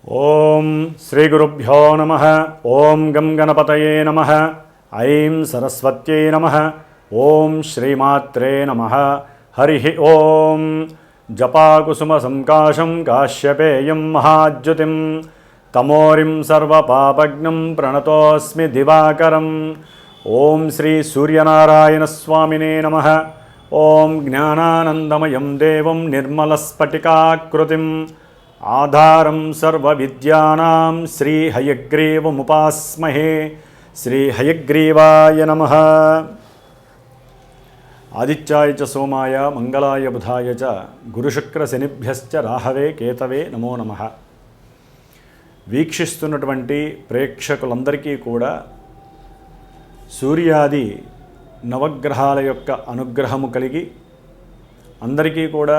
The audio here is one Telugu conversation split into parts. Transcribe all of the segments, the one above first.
ఓం శ్రీ గురుభ్యో నమః. ఓం గం గణపతయే నమః. ఐం సరస్వత్యై నమః. ఓం శ్రీమాత్రే నమః. హరి ఓం. జపాకుసుమ సంకాశం కాశ్యపేయం మహాద్యుతిం తమోరిం సర్వపాపజ్ఞం ప్రణతోస్మి దివాకరం. ఓం శ్రీ సూర్యనారాయణ స్వామినే నమః. ఓం జ్ఞానానందమయం దేవం నిర్మలస్ఫటికాకృతిం ఆధారం సర్వవిద్యానాం శ్రీ హయగ్రీవముపాస్మహే. శ్రీ హయగ్రీవాయ నమః. ఆదిత్యాయ చ సోమాయ మంగళాయ బుధాయ చ గురుశుక్ర శనిభ్యశ్చ రాహవే కేతవే నమో నమః. వీక్షిస్తున్నటువంటి ప్రేక్షకులందరికీ కూడా సూర్యాది నవగ్రహాల యొక్క అనుగ్రహము కలిగి అందరికీ కూడా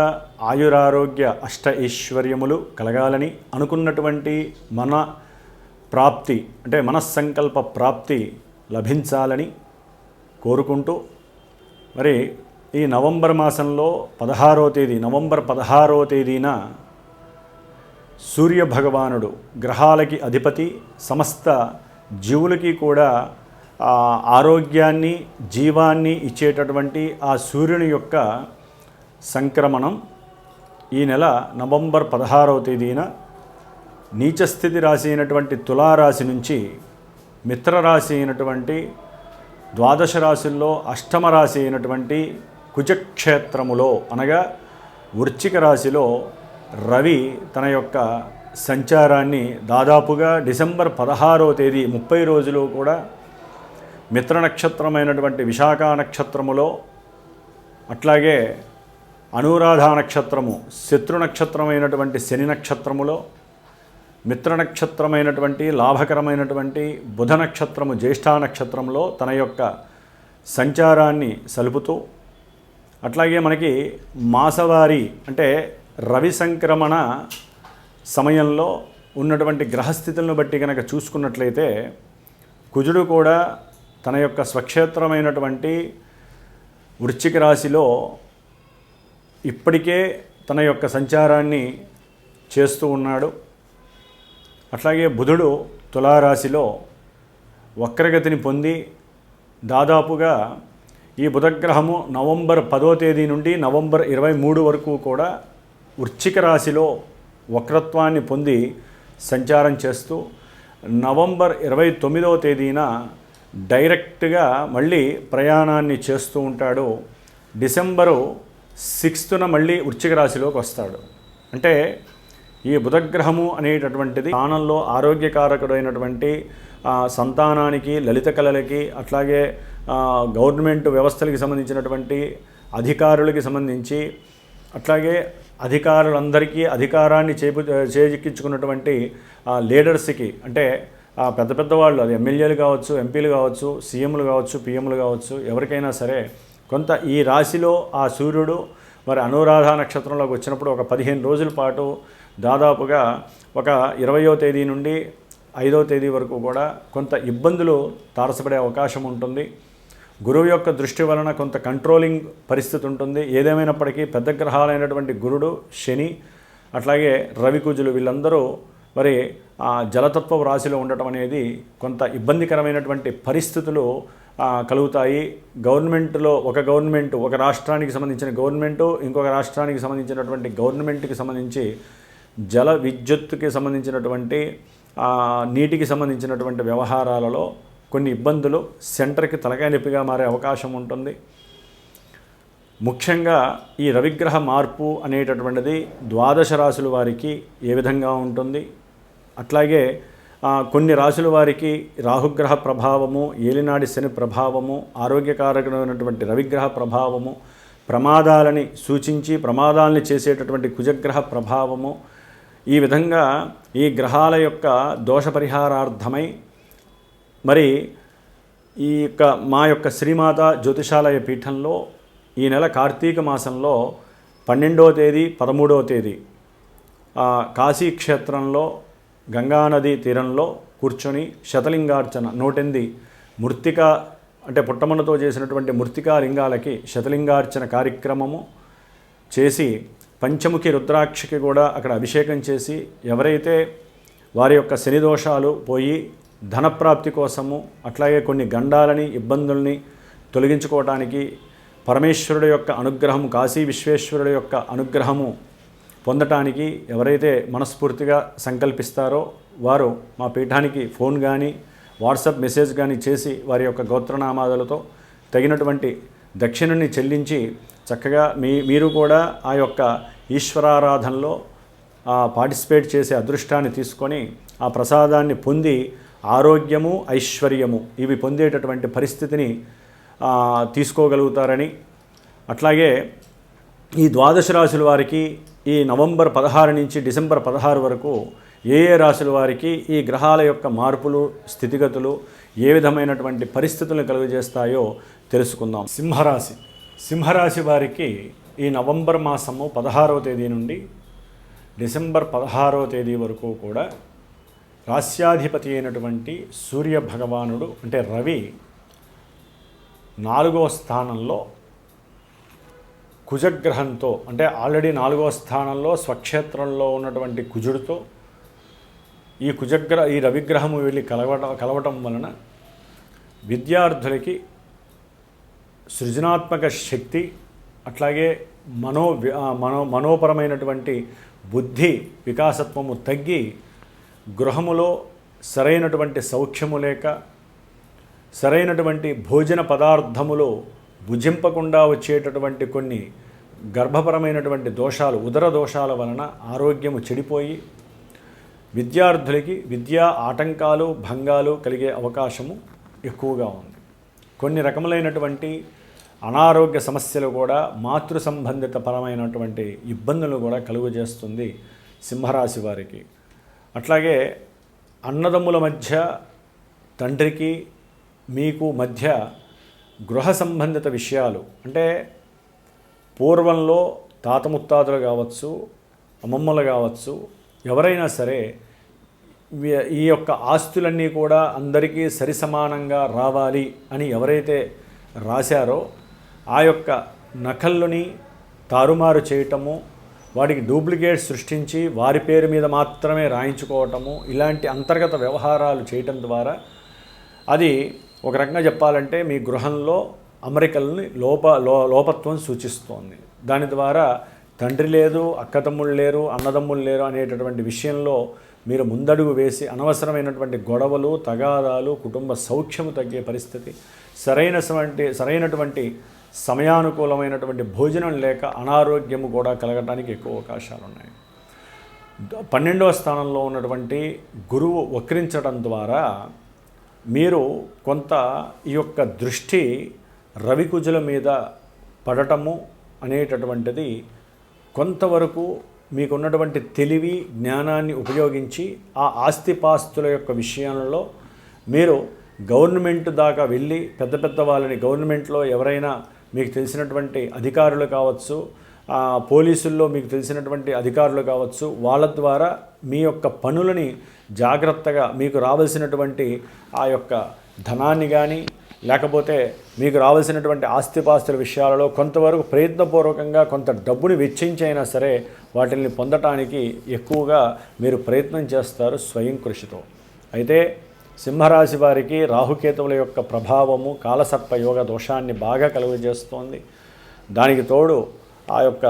ఆయురారోగ్య అష్ట ఐశ్వర్యములు కలగాలని అనుకున్నటువంటి మన ప్రాప్తి అంటే మనస్సంకల్ప ప్రాప్తి లభించాలని కోరుకుంటూ మరి ఈ నవంబర్ మాసంలో నవంబర్ 16వ తేదీన సూర్యభగవానుడు గ్రహాలకి అధిపతి, సమస్త జీవులకి కూడా ఆరోగ్యాన్ని జీవాన్ని ఇచ్చేటటువంటి ఆ సూర్యుని యొక్క సంక్రమణం ఈ నెల నవంబర్ 16వ తేదీన నీచస్థితి రాశి అయినటువంటి తులారాశి నుంచి మిత్రరాశి అయినటువంటి ద్వాదశ రాశుల్లో అష్టమ రాశి అయినటువంటి కుజక్షేత్రములో అనగా వృశ్చిక రాశిలో రవి తన యొక్క సంచారాన్ని దాదాపుగా డిసెంబర్ 16వ తేదీ 30 రోజులు కూడా మిత్ర నక్షత్రమైనటువంటి విశాఖ నక్షత్రములో, అట్లాగే అనురాధ నక్షత్రము శత్రు నక్షత్రమైనటువంటి శని నక్షత్రములో, మిత్ర నక్షత్రమైనటువంటి లాభకరమైనటువంటి బుధ నక్షత్రము జ్యేష్ఠ నక్షత్రంలో తన యొక్క సంచారాన్ని సలుపుతూ, అట్లాగే మనకి మాసవారి అంటే రవి సంక్రమణ సమయంలో ఉన్నటువంటి గ్రహస్థితులను బట్టి కనుక చూసుకున్నట్లయితే కుజుడు కూడా తన యొక్క స్వక్షేత్రమైనటువంటి వృశ్చిక రాశిలో ఇప్పటికే తన యొక్క సంచారాన్ని చేస్తూ ఉన్నాడు. అట్లాగే బుధుడు తులారాశిలో వక్రగతిని పొంది దాదాపుగా ఈ బుధగ్రహము నవంబర్ 10వ తేదీ నుండి నవంబర్ 23 వరకు కూడా వృశ్చిక రాశిలో వక్రత్వాన్ని పొంది సంచారం చేస్తూ నవంబర్ 29వ తేదీన డైరెక్ట్గా మళ్ళీ ప్రయాణాన్ని చేస్తూ ఉంటాడు. డిసెంబరు 6న మళ్ళీ వృశ్చిక రాశిలోకి వస్తాడు. అంటే ఈ బుధగ్రహము అనేటటువంటిది స్థానంలో ఆరోగ్యకారకుడైనటువంటి సంతానానికి, లలిత కళలకి, అట్లాగే గవర్నమెంట్ వ్యవస్థలకి సంబంధించినటువంటి అధికారులకి సంబంధించి, అట్లాగే అధికారులందరికీ అధికారాన్ని చేజిక్కించుకున్నటువంటి లీడర్స్కి అంటే పెద్ద పెద్దవాళ్ళు, అది ఎమ్మెల్యేలు కావచ్చు, ఎంపీలు కావచ్చు, సీఎంలు కావచ్చు, పిఎంలు కావచ్చు, ఎవరికైనా సరే కొంత ఈ రాశిలో ఆ సూర్యుడు మరి అనురాధ నక్షత్రంలోకి వచ్చినప్పుడు ఒక 15 రోజుల పాటు దాదాపుగా ఒక 20వ తేదీ నుండి 5వ తేదీ వరకు కూడా కొంత ఇబ్బందులు తారసపడే అవకాశం ఉంటుంది. గురువు యొక్క దృష్టి వలన కొంత కంట్రోలింగ్ పరిస్థితి ఉంటుంది. ఏదేమైనప్పటికీ పెద్ద గ్రహాలైనటువంటి గురుడు, శని, అట్లాగే రవి, కుజులు వీళ్ళందరూ మరి ఆ జలతత్వ రాశిలో ఉండటం అనేది కొంత ఇబ్బందికరమైనటువంటి పరిస్థితులు కలుగుతాయి. గవర్నమెంట్లో ఒక రాష్ట్రానికి సంబంధించిన గవర్నమెంటు, ఇంకొక రాష్ట్రానికి సంబంధించినటువంటి గవర్నమెంట్కి సంబంధించి జల విద్యుత్తుకి సంబంధించినటువంటి నీటికి సంబంధించినటువంటి వ్యవహారాలలో కొన్ని ఇబ్బందులు సెంటర్కి తలకాయ నొప్పిగా మారే అవకాశం ఉంటుంది. ముఖ్యంగా ఈ రవిగ్రహ మార్పు అనేటటువంటిది ద్వాదశ రాశుల వారికి ఏ విధంగా ఉంటుంది, అట్లాగే కొన్ని రాశుల వారికి రాహుగ్రహ ప్రభావము, ఏలినాడి శని ప్రభావము, ఆరోగ్యకారకమైనటువంటి రవిగ్రహ ప్రభావము, ప్రమాదాలని సూచించి ప్రమాదాలని చేసేటటువంటి కుజగ్రహ ప్రభావము, ఈ విధంగా ఈ గ్రహాల యొక్క దోష పరిహారార్థమై మరి మా యొక్క శ్రీమాత జ్యోతిషాలయ పీఠంలో ఈ నెల కార్తీక మాసంలో 12వ తేదీ 13వ తేదీ కాశీక్షేత్రంలో గంగానది తీరంలో కూర్చొని శతలింగార్చన 108 మృత్తిక అంటే పుట్టమన్నతో చేసినటువంటి మృత్తికా లింగాలకి శతలింగార్చన కార్యక్రమము చేసి పంచముఖి రుద్రాక్షకి కూడా అక్కడ అభిషేకం చేసి ఎవరైతే వారి యొక్క శని దోషాలు పోయి ధనప్రాప్తి కోసము, అట్లాగే కొన్ని గండాలని ఇబ్బందుల్ని తొలగించుకోవడానికి పరమేశ్వరుడు యొక్క అనుగ్రహము, కాశీ విశ్వేశ్వరుడు యొక్క అనుగ్రహము పొందటానికి ఎవరైతే మనస్ఫూర్తిగా సంకల్పిస్తారో వారు మా పీఠానికి ఫోన్ కానీ వాట్సాప్ మెసేజ్ కానీ చేసి వారి యొక్క గోత్రనామాదులతో తగినటువంటి దక్షిణని చెల్లించి చక్కగా మీరు కూడా ఆ యొక్క ఈశ్వరారాధనలో పార్టిసిపేట్ చేసే అదృష్టాన్ని తీసుకొని ఆ ప్రసాదాన్ని పొంది ఆరోగ్యము, ఐశ్వర్యము ఇవి పొందేటటువంటి పరిస్థితిని తీసుకోగలుగుతారని, అట్లాగే ఈ ద్వాదశ రాశుల వారికి ఈ నవంబర్ 16 నుంచి డిసెంబర్ 16 వరకు ఏ రాశుల వారికి ఈ గ్రహాల యొక్క మార్పులు, స్థితిగతులు ఏ విధమైనటువంటి పరిస్థితులను కలుగజేస్తాయో తెలుసుకుందాం. సింహరాశి వారికి ఈ నవంబర్ మాసము 16వ తేదీ నుండి డిసెంబర్ 16వ తేదీ వరకు కూడా రాస్యాధిపతి అయినటువంటి సూర్య భగవానుడు అంటే రవి 4వ స్థానంలో కుజగ్రహంతో, అంటే ఆల్రెడీ 4వ స్థానంలో స్వక్షేత్రంలో ఉన్నటువంటి కుజుడితో ఈ రవిగ్రహము వెళ్ళి కలవటం వలన విద్యార్థులకి సృజనాత్మక శక్తి, అట్లాగే మనోపరమైనటువంటి బుద్ధి వికాసత్వము తగ్గి గృహములో సరైనటువంటి సౌఖ్యము లేక సరైనటువంటి భోజన పదార్థములు భుజింపకుండా వచ్చేటటువంటి కొన్ని గర్భపరమైనటువంటి దోషాలు, ఉదర దోషాల వలన ఆరోగ్యము చెడిపోయి విద్యార్థులకి విద్యా ఆటంకాలు, భంగాలు కలిగే అవకాశము ఎక్కువగా ఉంది. కొన్ని రకములైనటువంటి అనారోగ్య సమస్యలు కూడా, మాతృ సంబంధిత పరమైనటువంటి ఇబ్బందులు కూడా కలుగజేస్తుంది సింహరాశి వారికి. అట్లాగే అన్నదమ్ముల మధ్య, తండ్రికి మీకు మధ్య గృహ సంబంధిత విషయాలు, అంటే పూర్వంలో తాత ముత్తాతలు కావచ్చు, అమ్మమ్మలు కావచ్చు, ఎవరైనా సరే ఈ యొక్క ఆస్తులన్నీ కూడా అందరికీ సరిసమానంగా రావాలి అని ఎవరైతే రాశారో ఆ యొక్క నకళ్ళని తారుమారు చేయటము, వాటికి డూప్లికేట్ సృష్టించి వారి పేరు మీద మాత్రమే రాయించుకోవటము, ఇలాంటి అంతర్గత వ్యవహారాలు చేయటం ద్వారా అది ఒక రకంగా చెప్పాలంటే మీ గృహంలో అమరికల్ని లోపత్వం సూచిస్తోంది. దాని ద్వారా తండ్రి లేదు, అక్కతమ్ముళ్ళు లేరు, అన్నదమ్ముళ్ళు లేరు అనేటటువంటి విషయంలో మీరు ముందడుగు వేసి అనవసరమైనటువంటి గొడవలు, తగాదాలు, కుటుంబ సౌఖ్యము తగ్గే పరిస్థితి, సరైనటువంటి సమయానుకూలమైనటువంటి భోజనం లేక అనారోగ్యము కూడా కలగడానికి ఎక్కువ అవకాశాలు ఉన్నాయి. 12వ స్థానంలో ఉన్నటువంటి గురువు వక్రించడం ద్వారా మీరు కొంత ఈ యొక్క దృష్టి రవికుజుల మీద పడటము అనేటటువంటిది కొంతవరకు మీకున్నటువంటి తెలివి, జ్ఞానాన్ని ఉపయోగించి ఆ ఆస్తిపాస్తుల యొక్క విషయంలో మీరు గవర్నమెంట్ దాకా వెళ్ళి పెద్ద వాళ్ళని, గవర్నమెంట్లో ఎవరైనా మీకు తెలిసినటువంటి అధికారులు కావచ్చు, పోలీసుల్లో మీకు తెలిసినటువంటి అధికారులు కావచ్చు, వాళ్ళ ద్వారా మీ యొక్క పనులని జాగ్రత్తగా మీకు రావాల్సినటువంటి ఆ యొక్క ధనాన్ని కానీ లేకపోతే మీకు రావాల్సినటువంటి ఆస్తిపాస్తుల విషయాలలో కొంతవరకు ప్రయత్నపూర్వకంగా కొంత డబ్బుని వెచ్చించైనా సరే వాటిని పొందటానికి ఎక్కువగా మీరు ప్రయత్నం చేస్తారు స్వయం కృషితో. అయితే సింహరాశి వారికి రాహుకేతువుల యొక్క ప్రభావము కాలసర్ప యోగ దోషాన్ని బాగా కలుగజేస్తోంది. దానికి తోడు ఆ యొక్క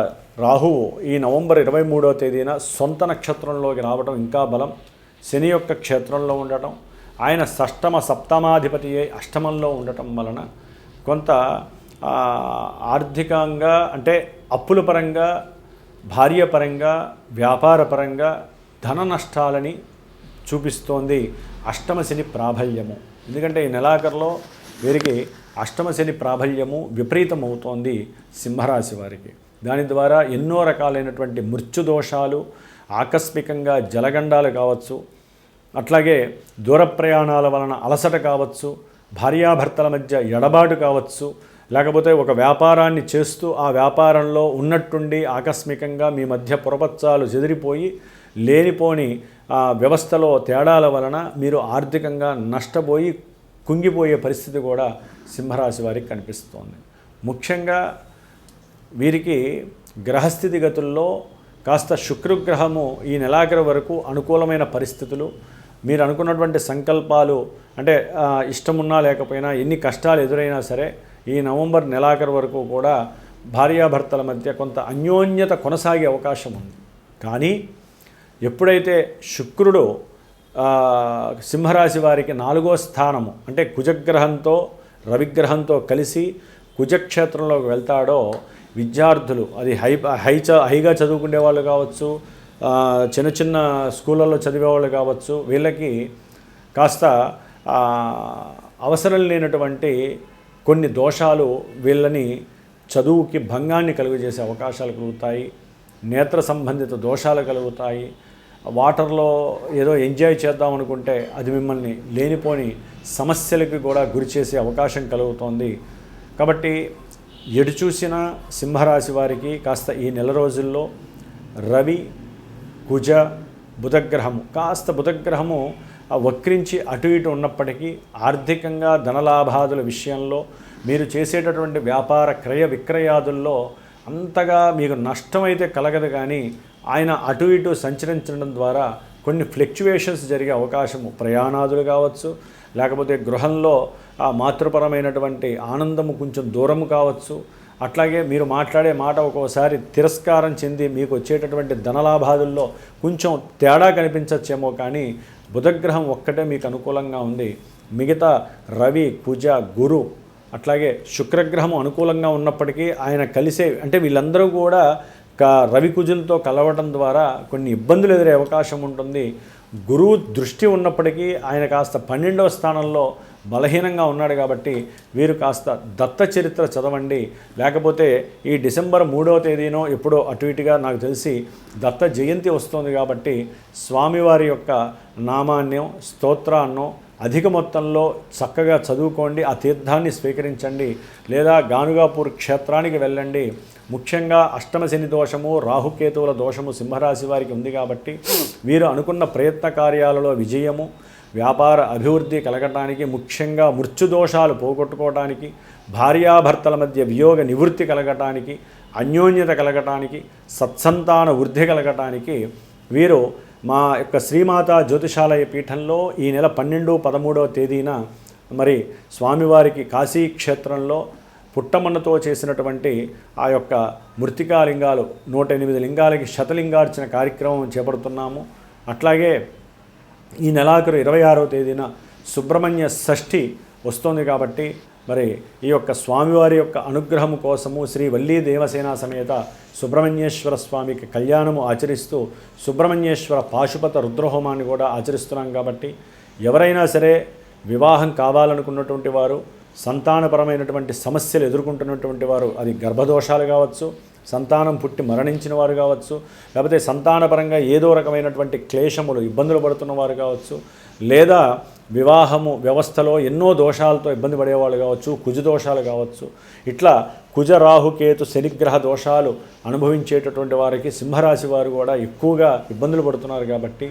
రాహువు ఈ నవంబర్ 23వ తేదీన సొంత నక్షత్రంలోకి రావడం ఇంకా బలం. శని యొక్క క్షేత్రంలో ఉండటం, ఆయన సప్తమాధిపతి అష్టమంలో ఉండటం వలన కొంత ఆర్థికంగా అంటే అప్పుల పరంగా, భార్య పరంగా, వ్యాపార పరంగా ధన నష్టాలని చూపిస్తోంది అష్టమ శని ప్రాబల్యము. ఎందుకంటే ఈ నెలాఖరులో వీరికి అష్టమ శని ప్రాబల్యము విపరీతమవుతోంది సింహరాశి వారికి. దాని ద్వారా ఎన్నో రకాలైనటువంటి మృత్యుదోషాలు, ఆకస్మికంగా జలగండాలు కావచ్చు, అట్లాగే దూర ప్రయాణాల వలన అలసట కావచ్చు, భార్యాభర్తల మధ్య ఎడబాటు కావచ్చు, లేకపోతే ఒక వ్యాపారాన్ని చేస్తూ ఆ వ్యాపారంలో ఉన్నట్టుండి ఆకస్మికంగా మీ మధ్య పొరపచ్చాలు చెదిరిపోయి లేనిపోని వ్యవస్థలో తేడాల వలన మీరు ఆర్థికంగా నష్టపోయి కుంగిపోయే పరిస్థితి కూడా సింహరాశి వారికి కనిపిస్తోంది. ముఖ్యంగా వీరికి గ్రహస్థితి గతుల్లో కాస్త శుక్రగ్రహము ఈ నెలాఖరు వరకు అనుకూలమైన పరిస్థితులు, మీరు అనుకున్నటువంటి సంకల్పాలు అంటే ఇష్టమున్నా లేకపోయినా ఎన్ని కష్టాలు ఎదురైనా సరే ఈ నవంబర్ నెలాఖరు వరకు కూడా భార్యాభర్తల మధ్య కొంత అన్యోన్యత కొనసాగే అవకాశం ఉంది. కానీ ఎప్పుడైతే శుక్రుడు సింహరాశి వారికి 4వ స్థానము అంటే కుజగ్రహంతో రవిగ్రహంతో కలిసి కుజక్షేత్రంలోకి వెళ్తాడో విద్యార్థులు అది హైగా చదువుకునే వాళ్ళు కావచ్చు, చిన్న చిన్న స్కూళ్ళల్లో చదివేవాళ్ళు కావచ్చు, వీళ్ళకి కాస్త అవసరం లేనటువంటి కొన్ని దోషాలు వీళ్ళని చదువుకి భంగాన్ని కలుగజేసే అవకాశాలు కలుగుతాయి. నేత్ర సంబంధిత దోషాలు కలుగుతాయి. వాటర్లో ఏదో ఎంజాయ్ చేద్దాం అనుకుంటే అది మిమ్మల్ని లేనిపోని సమస్యలకి కూడా గురి చేసే అవకాశం కలుగుతోంది. కాబట్టి ఎటు చూసిన సింహరాశి వారికి కాస్త ఈ నెల రోజుల్లో రవి కుజ బుధగ్రహము బుధగ్రహము వక్రించి అటు ఇటు ఉన్నప్పటికీ ఆర్థికంగా ధనలాభాదుల విషయంలో మీరు చేసేటటువంటి వ్యాపార క్రయ విక్రయాదుల్లో అంతగా మీకు నష్టమైతే కలగదు. కానీ ఆయన అటు ఇటు సంచరించడం ద్వారా కొన్ని ఫ్లక్చువేషన్స్ జరిగే అవకాశము, ప్రయాణాదులు కావచ్చు, లేకపోతే గృహంలో ఆ మాతృపరమైనటువంటి ఆనందము కొంచెం దూరము కావచ్చు. అట్లాగే మీరు మాట్లాడే మాట ఒక్కోసారి తిరస్కారం చెంది మీకు వచ్చేటటువంటి ధనలాభాదుల్లో కొంచెం తేడా కనిపించచ్చేమో. కానీ బుధగ్రహం ఒక్కటే మీకు అనుకూలంగా ఉంది. మిగతా రవి కుజ గురు అట్లాగే శుక్రగ్రహం అనుకూలంగా ఉన్నప్పటికీ ఆయన కలిసే అంటే వీళ్ళందరూ కూడా రవి కుజులతో కలవడం ద్వారా కొన్ని ఇబ్బందులు ఎదురే అవకాశం ఉంటుంది. గురువు దృష్టి ఉన్నప్పటికీ ఆయన కాస్త 12వ స్థానంలో బలహీనంగా ఉన్నాడు. కాబట్టి వీరు కాస్త దత్త చరిత్ర చదవండి. లేకపోతే ఈ డిసెంబర్ 3వ తేదీనో ఎప్పుడో అటు ఇటుగా నాకు తెలిసి దత్త జయంతి వస్తుంది. కాబట్టి స్వామివారి యొక్క నామాన్నో స్తోత్రాన్నో అధిక మొత్తంలో చక్కగా చదువుకోండి. ఆ తీర్థాన్ని స్వీకరించండి. లేదా గానుగాపూర్ క్షేత్రానికి వెళ్ళండి. ముఖ్యంగా అష్టమ శని దోషము, రాహుకేతువుల దోషము సింహరాశి వారికి ఉంది. కాబట్టి వీరు అనుకున్న ప్రయత్న కార్యాలలో విజయము, వ్యాపార అభివృద్ధి కలగటానికి, ముఖ్యంగా మృత్యుదోషాలు పోగొట్టుకోవడానికి, భార్యాభర్తల మధ్య వియోగ నివృత్తి కలగటానికి, అన్యోన్యత కలగటానికి, సత్సంతాన వృద్ధి కలగటానికి వీరు మా యొక్క శ్రీమాతా జ్యోతిషాలయ పీఠంలో ఈ నెల 12, 13వ తేదీన మరి స్వామివారికి కాశీ క్షేత్రంలో పుట్టమన్నతో చేసినటువంటి ఆ యొక్క మృతికాలింగాలు 108 లింగాలకి శతలింగార్చన కార్యక్రమం చేపడుతున్నాము. అట్లాగే ఈ నెలాఖరు 26వ తేదీన సుబ్రహ్మణ్య షష్ఠి వస్తుంది. కాబట్టి మరి ఈ యొక్క స్వామివారి యొక్క అనుగ్రహం కోసము శ్రీ వల్లీ దేవసేన సమేత సుబ్రహ్మణ్యేశ్వర స్వామికి కళ్యాణము ఆచరిస్తూ సుబ్రహ్మణ్యేశ్వర పాశుపత రుద్రహోమాన్ని కూడా ఆచరిస్తున్నాం. కాబట్టి ఎవరైనా సరే వివాహం కావాలనుకున్నటువంటి వారు, సంతానపరమైనటువంటి సమస్యలు ఎదుర్కొంటున్నటువంటి వారు, అది గర్భదోషాలు కావచ్చు, సంతానం పుట్టి మరణించిన వారు కావచ్చు, లేకపోతే సంతానపరంగా ఏదో రకమైనటువంటి క్లేశములు ఇబ్బందులు పడుతున్న వారు కావచ్చు, లేదా వివాహము వ్యవస్థలో ఎన్నో దోషాలతో ఇబ్బంది పడేవాళ్ళు కావచ్చు, కుజ దోషాలు కావచ్చు, ఇట్లా కుజ రాహుకేతు శనిగ్రహ దోషాలు అనుభవించేటటువంటి వారికి సింహరాశి వారు కూడా ఎక్కువగా ఇబ్బందులు పడుతున్నారు. కాబట్టి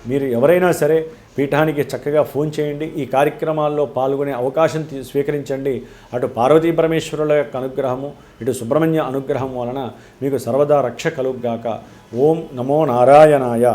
మీరు ఎవరైనా సరే పీఠానికి చక్కగా ఫోన్ చేయండి. ఈ కార్యక్రమాల్లో పాల్గొనే అవకాశం స్వీకరించండి. అటు పార్వతీ పరమేశ్వరుల యొక్క అనుగ్రహము, ఇటు సుబ్రహ్మణ్య అనుగ్రహం వలన మీకు సర్వదా రక్ష కలుగుగాక. ఓం నమో నారాయణాయ.